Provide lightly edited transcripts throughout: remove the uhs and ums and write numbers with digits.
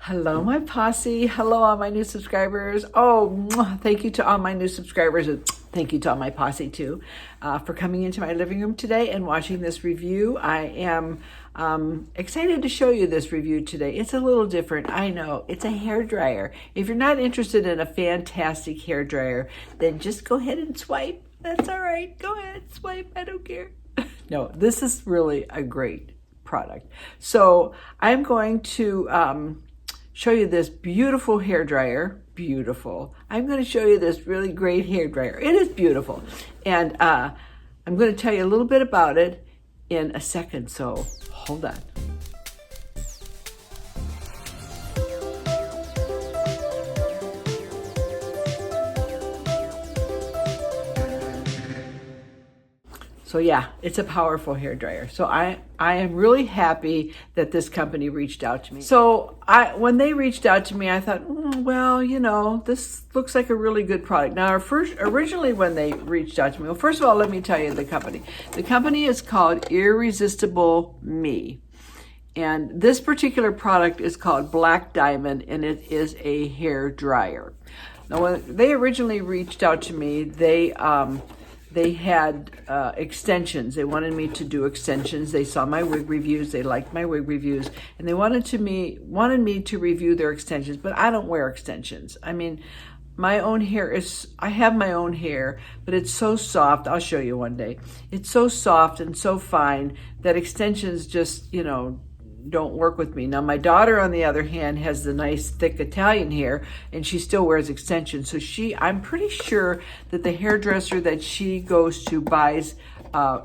Hello, my posse. Hello, all my new subscribers. Oh, thank you to all my new subscribers. And thank you to all my posse, too, for coming into my living room today and watching this review. I am excited to show you this review today. It's a little different. I know. It's a hairdryer. If you're not interested in a fantastic hairdryer, then just go ahead and swipe. That's all right. Go ahead, swipe. I don't care. No, this is really a great product. So I'm going to show you this beautiful hairdryer. Beautiful. I'm going to show you this really great hairdryer. It is beautiful. And I'm going to tell you a little bit about it in a second. So hold on. So yeah, it's a powerful hairdryer. So I am really happy that this company reached out to me. So when they reached out to me, I thought, well, you know, this looks like a really good product. Now, originally when they reached out to me, well, first of all, let me tell you the company. The company is called Irresistible Me. And this particular product is called Black Diamond, and it is a hair dryer. Now, when they originally reached out to me, they had extensions. They wanted me to do extensions. They saw my wig reviews. They liked my wig reviews, and they wanted me to review their extensions. But I don't wear extensions. I mean, my own hair I have my own hair, but it's so soft. I'll show you one day. It's so soft and so fine that extensions just, you know, don't work with me. Now, my daughter, on the other hand, has the nice thick Italian hair, and she still wears extensions. So I'm pretty sure that the hairdresser that she goes to buys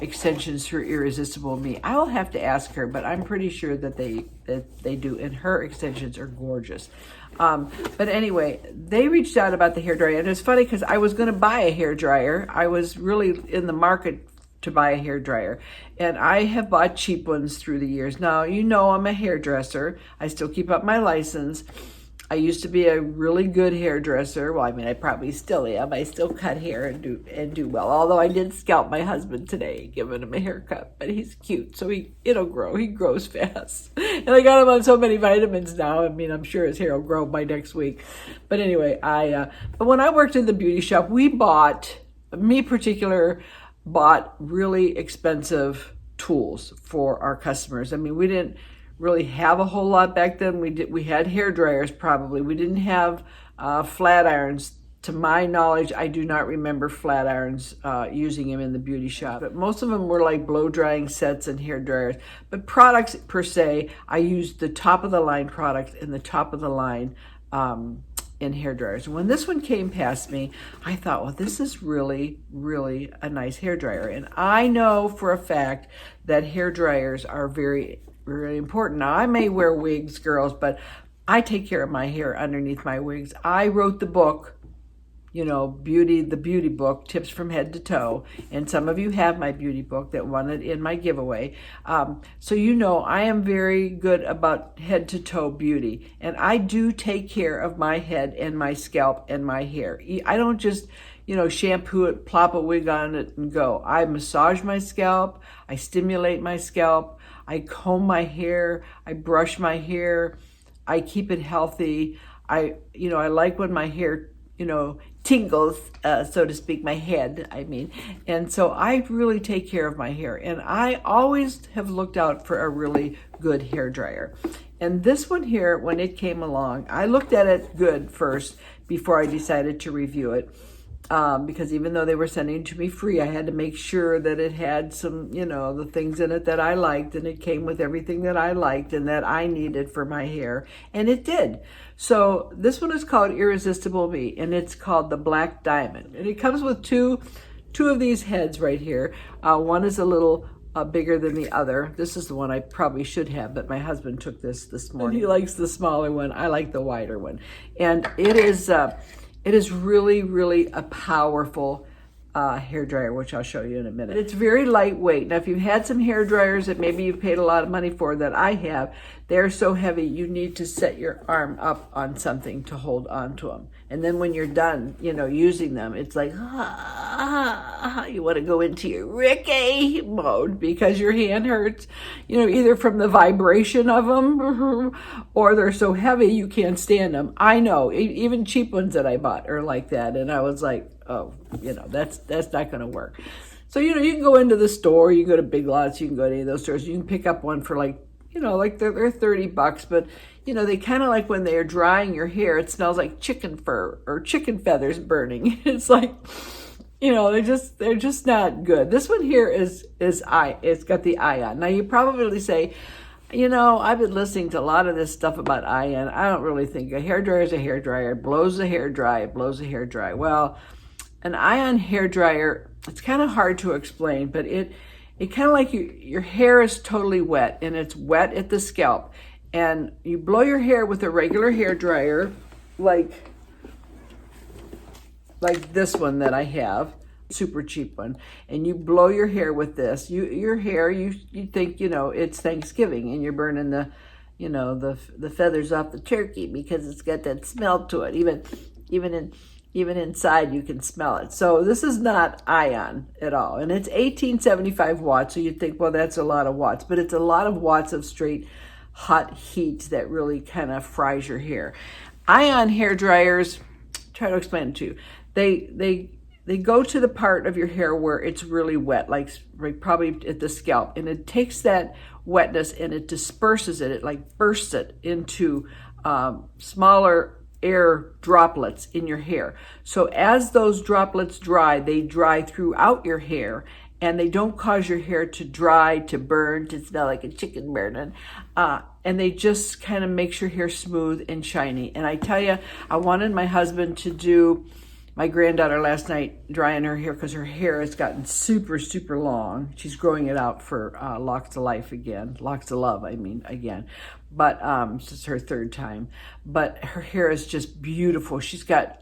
extensions through Irresistible Me. I will have to ask her, but I'm pretty sure that they do, and her extensions are gorgeous. But anyway, they reached out about the hairdryer, and it's funny because I was going to buy a hairdryer. I was really in the market to buy a hairdryer, and I have bought cheap ones through the years. Now, you know, I'm a hairdresser. I still keep up my license. I used to be a really good hairdresser. Well, I mean, I probably still am. I still cut hair and do well. Although I did scalp my husband today, giving him a haircut, but he's cute, so it'll grow. He grows fast, and I got him on so many vitamins now. I mean, I'm sure his hair will grow by next week. But anyway, but when I worked in the beauty shop, bought really expensive tools for our customers. I mean, we didn't really have a whole lot back then. We had hair dryers probably. We didn't have flat irons. To my knowledge, I do not remember flat irons using them in the beauty shop. But most of them were like blow drying sets and hair dryers. But products per se, I used the top of the line products and the top of the line in hair dryers. When this one came past me, I thought, well, this is really, really a nice hair dryer. And I know for a fact that hair dryers are very, very important. Now, I may wear wigs, girls, but I take care of my hair underneath my wigs. I wrote the book, you know, the beauty book, Tips from Head to Toe. And some of you have my beauty book that won it in my giveaway. So you know I am very good about head to toe beauty. And I do take care of my head and my scalp and my hair. I don't just, you know, shampoo it, plop a wig on it and go. I massage my scalp. I stimulate my scalp. I comb my hair. I brush my hair. I keep it healthy. I like when my hair, you know, tingles, so to speak, my head, I mean. And so I really take care of my hair. And I always have looked out for a really good hair dryer. And this one here, when it came along, I looked at it good first before I decided to review it. Because even though they were sending it to me free, I had to make sure that it had some, you know, the things in it that I liked, and it came with everything that I liked and that I needed for my hair, and it did. So this one is called Irresistible Me, and it's called the Black Diamond, and it comes with two of these heads right here. One is a little bigger than the other. This is the one I probably should have, but my husband took this morning. He likes the smaller one. I like the wider one, and it is really, really a powerful hair dryer, which I'll show you in a minute. It's very lightweight. Now, if you've had some hair dryers that maybe you've paid a lot of money for, that I have, they're so heavy you need to set your arm up on something to hold on to them. And then when you're done, using them, it's like, you want to go into your Ricky mode because your hand hurts, either from the vibration of them or they're so heavy you can't stand them. I know, even cheap ones that I bought are like that. And I was like, oh, that's not going to work. So, you can go into the store, you can go to Big Lots, you can go to any of those stores, you can pick up one for like they're $30, but they kind of like when they're drying your hair, it smells like chicken fur or chicken feathers burning. It's like, they're just not good. This one here it's got the ion. Now you probably say, I've been listening to a lot of this stuff about ion. I don't really think a hairdryer is a hairdryer. It blows the hair dry. It blows the hair dry. Well, an ion hairdryer, it's kind of hard to explain, but it kind of like your hair is totally wet and it's wet at the scalp. And you blow your hair with a regular hair dryer, like this one that I have, super cheap one, and you blow your hair with this. Your hair, you think, it's Thanksgiving and you're burning the feathers off the turkey because it's got that smell to it. Even inside you can smell it. So this is not ion at all. And it's 1875 watts. So you'd think, well, that's a lot of watts, but it's a lot of watts of straight hot heat that really kind of fries your hair. Ion hair dryers, try to explain it to you. They go to the part of your hair where it's really wet, like probably at the scalp, and it takes that wetness and it disperses it. It like bursts it into smaller air droplets in your hair. So as those droplets dry, they dry throughout your hair, and they don't cause your hair to dry, to burn, to smell like a chicken burning. And they just kind of makes your hair smooth and shiny. And I tell you, I wanted my husband to do my granddaughter last night drying her hair because her hair has gotten super, super long. She's growing it out for locks of life again, locks of love, again. But this is her third time. But her hair is just beautiful. She's got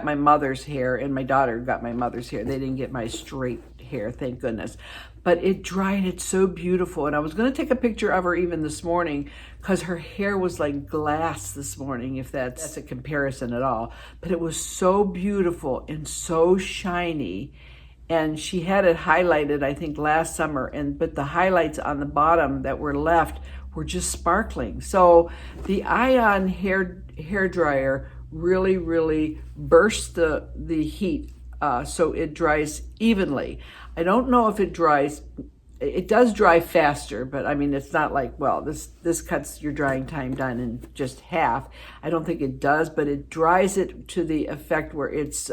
my mother's hair, and my daughter got my mother's hair. They didn't get my straight hair, thank goodness. But it dried it so beautiful. And I was going to take a picture of her even this morning because her hair was like glass this morning, if that's a comparison at all. But it was so beautiful and so shiny. And she had it highlighted, I think, last summer. But the highlights on the bottom that were left were just sparkling. So the ion hair dryer really, really bursts the heat so it dries evenly. I don't know if it does dry faster, but it's not like, well, this cuts your drying time down in just half. I don't think it does, but it dries it to the effect where it's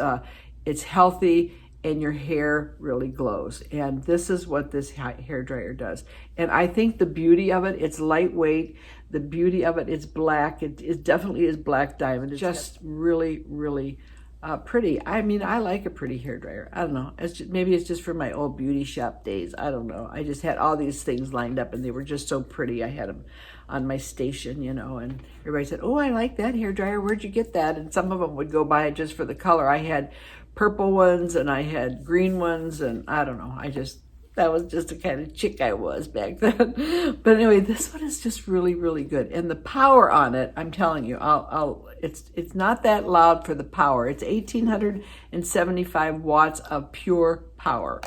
healthy and your hair really glows. And this is what this hair dryer does. And I think the beauty of it, it's lightweight. The beauty of it, it's black. It definitely is black diamond. It's just really, really pretty. I like a pretty hair dryer. I don't know. Maybe it's just from my old beauty shop days. I don't know. I just had all these things lined up and they were just so pretty. I had them on my station, and everybody said, oh, I like that hair dryer. Where'd you get that? And some of them would go buy it just for the color. I had purple ones and I had green ones, and I don't know. That was just the kind of chick I was back then. But anyway, this one is just really, really good. And the power on it, I'm telling you, it's not that loud for the power. It's 1,875 watts of pure power.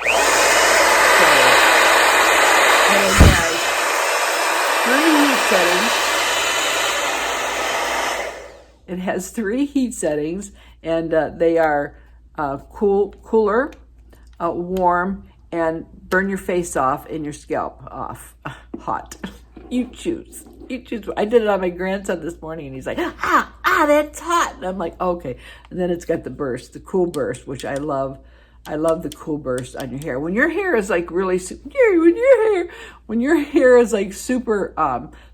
So, and it has 3 heat settings. It has 3 heat settings, and they are cooler, warm, and burn your face off and your scalp off. Hot. You choose. I did it on my grandson this morning, and he's like, that's hot. And I'm like, okay. And then it's got the cool burst, which I love. I love the cool burst on your hair. When your hair is like really, when your hair is like super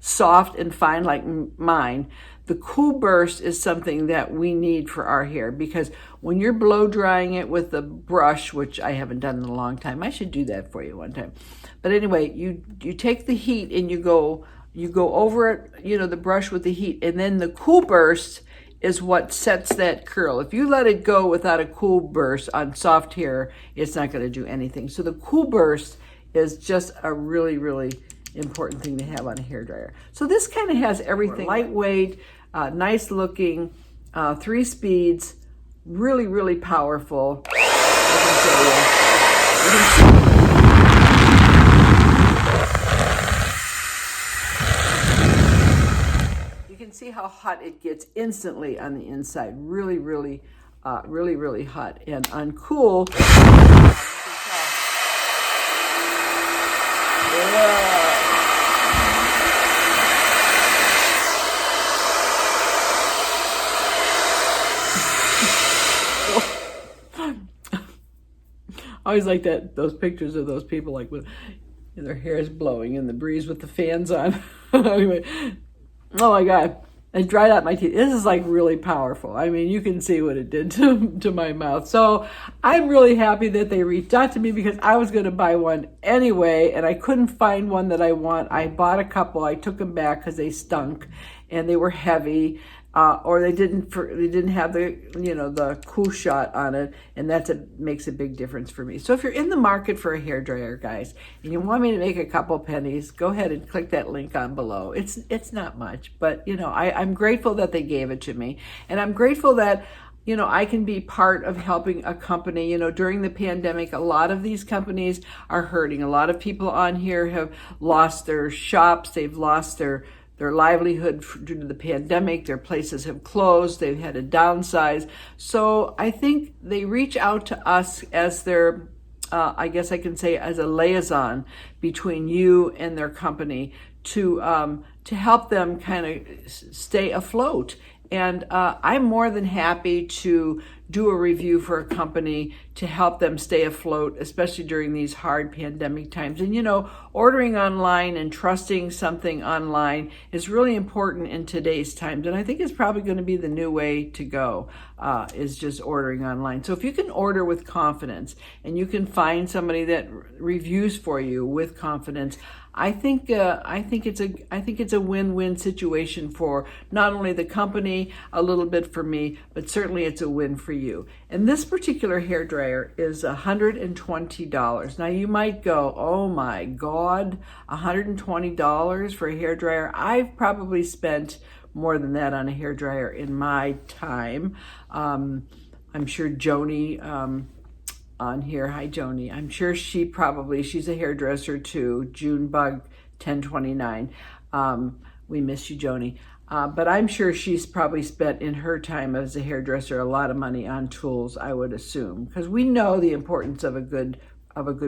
soft and fine like mine, the cool burst is something that we need for our hair, because when you're blow drying it with a brush, which I haven't done in a long time, I should do that for you one time. But anyway, you take the heat and you go over it, the brush with the heat, and then the cool burst is what sets that curl. If you let it go without a cool burst on soft hair, it's not going to do anything. So the cool burst is just a really, really important thing to have on a hairdryer. So this kind of has everything. Lightweight, nice looking, 3 speeds, really, really powerful. You can see how hot it gets instantly on the inside. Really, really, really hot. And on cool, I always like those pictures of those people like with their hair is blowing in the breeze with the fans on. Anyway, oh my God, I dried out my teeth. This is like really powerful. I mean, you can see what it did to my mouth. So I'm really happy that they reached out to me because I was going to buy one anyway, and I couldn't find one that I want. I bought a couple. I took them back because they stunk and they were heavy. Or they didn't have the, the cool shot on it, and makes a big difference for me. So if you're in the market for a hairdryer, guys, and you want me to make a couple pennies, go ahead and click that link on below. It's not much, but I'm grateful that they gave it to me, and I'm grateful that I can be part of helping a company. During the pandemic, a lot of these companies are hurting. A lot of people on here have lost their shops. They've lost their livelihood due to the pandemic. Their places have closed. They've had to downsize. So I think they reach out to us as their, I guess I can say, as a liaison between you and their company to help them kind of stay afloat. And I'm more than happy to do a review for a company to help them stay afloat, especially during these hard pandemic times. And, ordering online and trusting something online is really important in today's times. And I think it's probably going to be the new way to go, is just ordering online. So if you can order with confidence and you can find somebody that reviews for you with confidence, I think it's a win-win situation for not only the company, a little bit for me, but certainly it's a win for you. And this particular hairdryer is $120. Now you might go, oh my God, $120 for a hairdryer? I've probably spent more than that on a hairdryer in my time. I'm sure JOANIE on here. Hi, JOANIE. I'm sure she's a hairdresser too. Junebug 1029. We miss you, JOANIE. But I'm sure she's probably spent in her time as a hairdresser a lot of money on tools, I would assume, because we know the importance of a good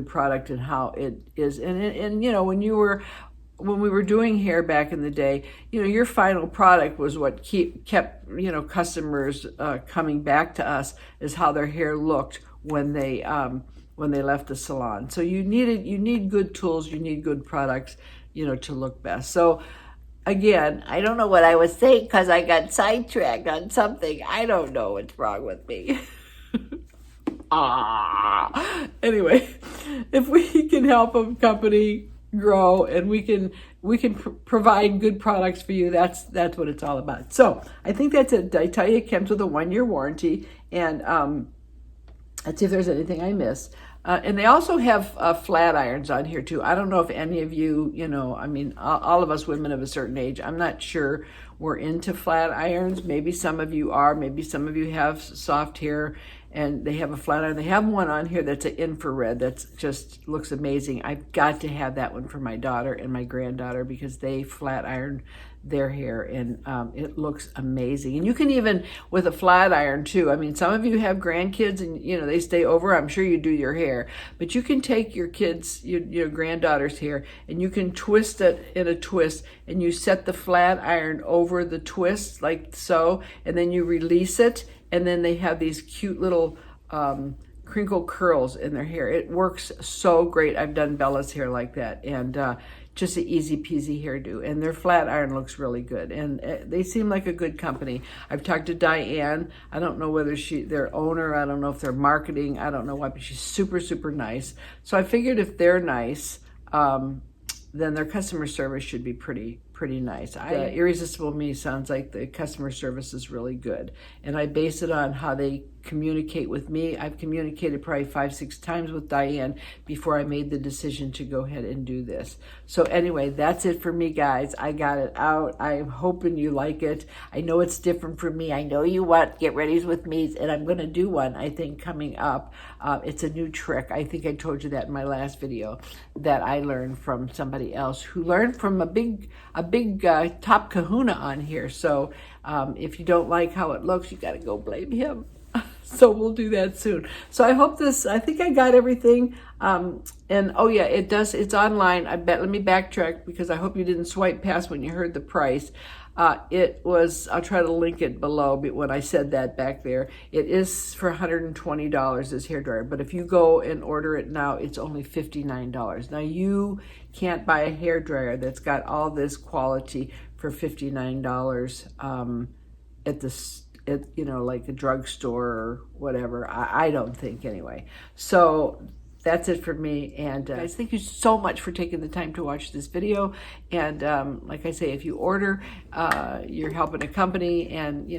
product and how it is. And when we were doing hair back in the day, your final product was what kept customers coming back to us, is how their hair looked when they left the salon. So you need good tools, you need good products, to look best. So again, I don't know what I was saying because I got sidetracked on something. I don't know what's wrong with me. Anyway, if we can help a company grow and we can provide good products for you, that's what it's all about. So I think that's it. I tell you, it comes with a 1-year warranty, and let's see if there's anything I missed. And they also have flat irons on here too. I don't know if any of you, all of us women of a certain age, I'm not sure we're into flat irons. Maybe some of you are. Maybe some of you have soft hair and they have a flat iron. They have one on here that's an infrared that just looks amazing. I've got to have that one for my daughter and my granddaughter because they flat iron their hair, and it looks amazing. And you can even, with a flat iron too, some of you have grandkids and they stay over, I'm sure you do your hair, but you can take your kids, your granddaughter's hair, and you can twist it in a twist, and you set the flat iron over the twist like so, and then you release it, and then they have these cute little crinkle curls in their hair. It works so great. I've done Bella's hair like that, and just an easy peasy hairdo, and their flat iron looks really good, and they seem like a good company. I've talked to Diane. I don't know whether their owner, I don't know if they're marketing, I don't know what, but she's super, super nice. So I figured if they're nice, then their customer service should be pretty pretty nice. Irresistible Me sounds like the customer service is really good, and I base it on how they communicate with me. I've communicated probably 5-6 times with Diane before I made the decision to go ahead and do this. So anyway, that's it for me, guys. I got it out. I'm hoping you like it. I know it's different for me. I know you want get readies with me, and I'm going to do one, I think, coming up. It's a new trick. I think I told you that in my last video, that I learned from somebody else who learned from a big top kahuna on here. So if you don't like how it looks, you got to go blame him. So we'll do that soon. So I think I got everything. And oh yeah, it's online. Let me backtrack, because I hope you didn't swipe past when you heard the price. I'll try to link it below when I said that back there. It is for $120, this hairdryer, but if you go and order it now, it's only $59. Now you can't buy a hairdryer that's got all this quality for $59 like a drugstore or whatever. I don't think, anyway. So that's it for me. And guys, thank you so much for taking the time to watch this video. And like I say, if you order, you're helping a company, and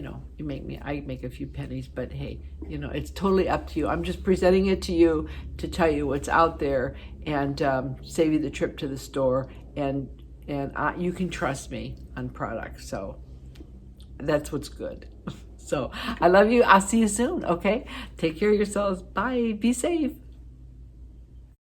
I make a few pennies, but hey, it's totally up to you. I'm just presenting it to you to tell you what's out there, and save you the trip to the store, and you can trust me on products. So that's what's good. So I love you. I'll see you soon. Okay, take care of yourselves. Bye. Be safe.